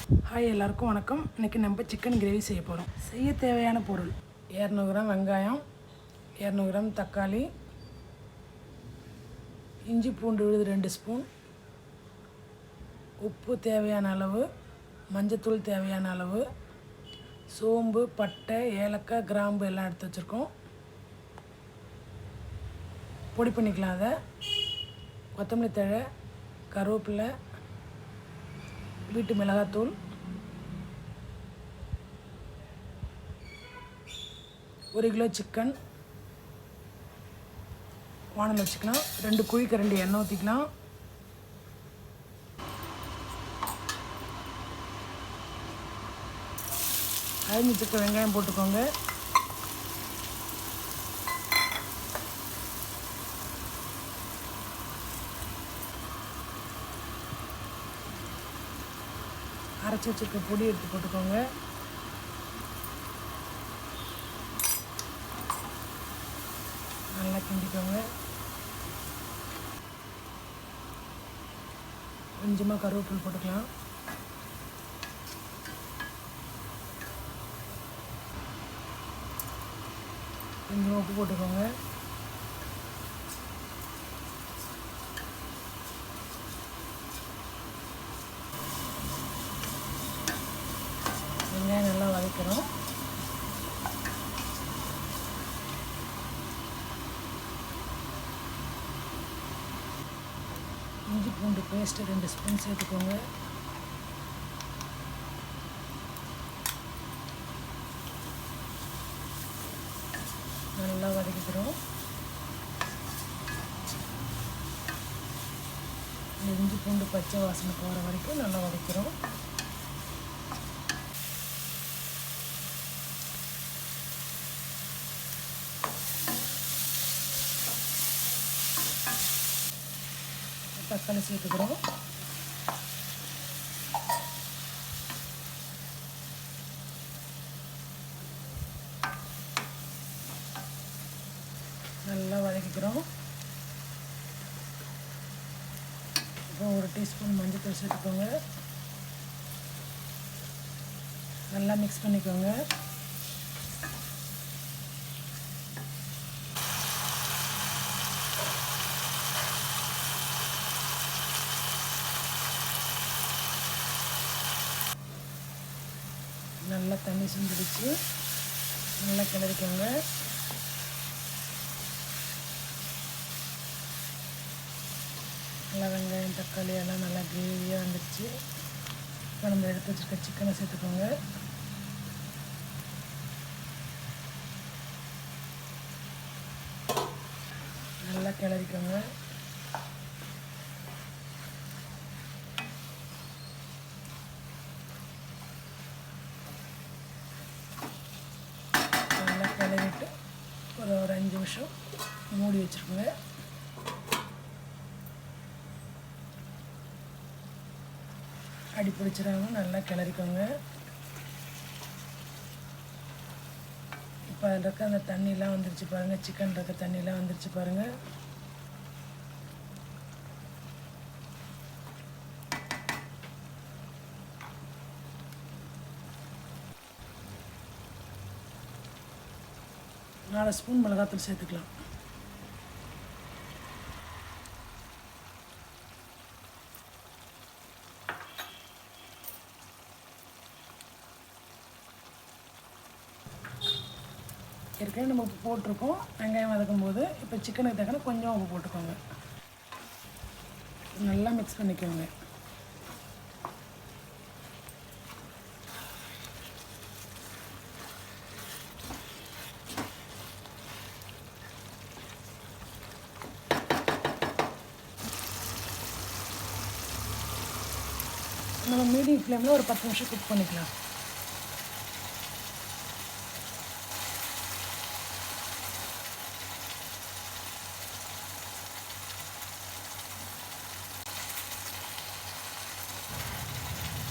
Hi, எல்லாருக்கும் வணக்கம். இன்றைக்கி நம்ம சிக்கன் கிரேவி செய்ய போகிறோம். செய்ய தேவையான பொருள்: 200 கிராம் வெங்காயம், 200 கிராம் தக்காளி, இஞ்சி பூண்டு விழுது 2 ஸ்பூன், உப்பு தேவையான அளவு, மஞ்சத்தூள் தேவையான அளவு, சோம்பு, பட்டை, ஏலக்காய், கிராம்பு எல்லாம் எடுத்து வச்சுருக்கோம். பொடி பண்ணிக்கலாம். அதை கொத்தமல்லி தழை, கருவேப்பிலை, வீட்டு மிளகாத்தூள், ஒரு கிலோ சிக்கன். வானல் வச்சுக்கலாம். 2 குழிக்கரண்டி எண்ணெய் ஊற்றிக்கலாம். அரிஞ்சு வச்சுருக்க வெங்காயம் போட்டுக்கோங்க. அரைச்சி வச்சுருக்க பொடி எடுத்து போட்டுக்கோங்க. நல்லா கிண்டிக்கோங்க. கொஞ்சமாக கருவேப்பிலை போட்டுக்கலாம். கொஞ்சம் உப்பு போட்டுக்கோங்க. வெங்காயம் நல்லா வதக்கிறோம். இஞ்சி பூண்டு பேஸ்ட்டு 2 ஸ்பூன் சேர்த்துக்கோங்க. நல்லா வதக்கிக்கிறோம். இஞ்சி பூண்டு பச்சை வாசனை போகிற வரைக்கும் நல்லா வதக்கிறோம். தக்காளி சேர்த்துக்கிறோம். நல்லா வதக்கிக்கிறோம். இப்போ 1 டீஸ்பூன் மஞ்சள் சேர்த்துக்கோங்க. நல்லா மிக்ஸ் பண்ணிக்கோங்க. நல்லா தண்ணி சுண்டிடுச்சு. நல்லா கிளறிக்கோங்க. நல்லா வெங்காயம் தக்காளி எல்லாம் நல்லா கிரேவியாக வந்துடுச்சு. இப்போ நம்ம எடுத்து வச்சுருக்க சிக்கனை சேர்த்துக்கோங்க. நல்லா கிளறிக்கோங்க. நல்லா கிளறிட்டு ஒரு 5 நிமிஷம் மூடி வச்சுருக்கோங்க. அடி பிடிச்சிடாம நல்லா கிளறிக்கோங்க. இப்போ அதில் இருக்க அந்த தண்ணியெலாம் வந்துருச்சு பாருங்கள். சிக்கன் இருக்க தண்ணியெலாம் வந்துருச்சு பாருங்கள். நாலு ஸ்பூன் மிளகாத்தூள் சேர்த்துக்கலாம். ஏற்கனவே நம்ம உப்பு போட்டிருக்கோம் வெங்காயம் வதக்கும் போது. இப்போ சிக்கனுக்கு தக்கன கொஞ்சம் உப்பு போட்டுக்கோங்க. நல்லா மிக்ஸ் பண்ணிக்கோங்க. நம்ம மீடியம் ஃப்ளேமில் ஒரு 10 நிமிஷம் குக் பண்ணிக்கலாம்.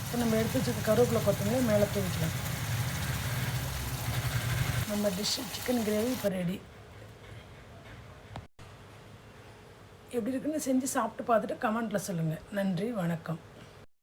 இப்போ நம்ம எடுத்து வச்சுருக்க கருவேப்பிலை கொத்தமல்லி மேலே தூவிக்கலாம். நம்ம சிக்கன் கிரேவி இப்போ ரெடி. எப்படி இருக்குன்னு செஞ்சு சாப்பிட்டு பார்த்துட்டு கமெண்ட்டில் சொல்லுங்கள். நன்றி, வணக்கம்.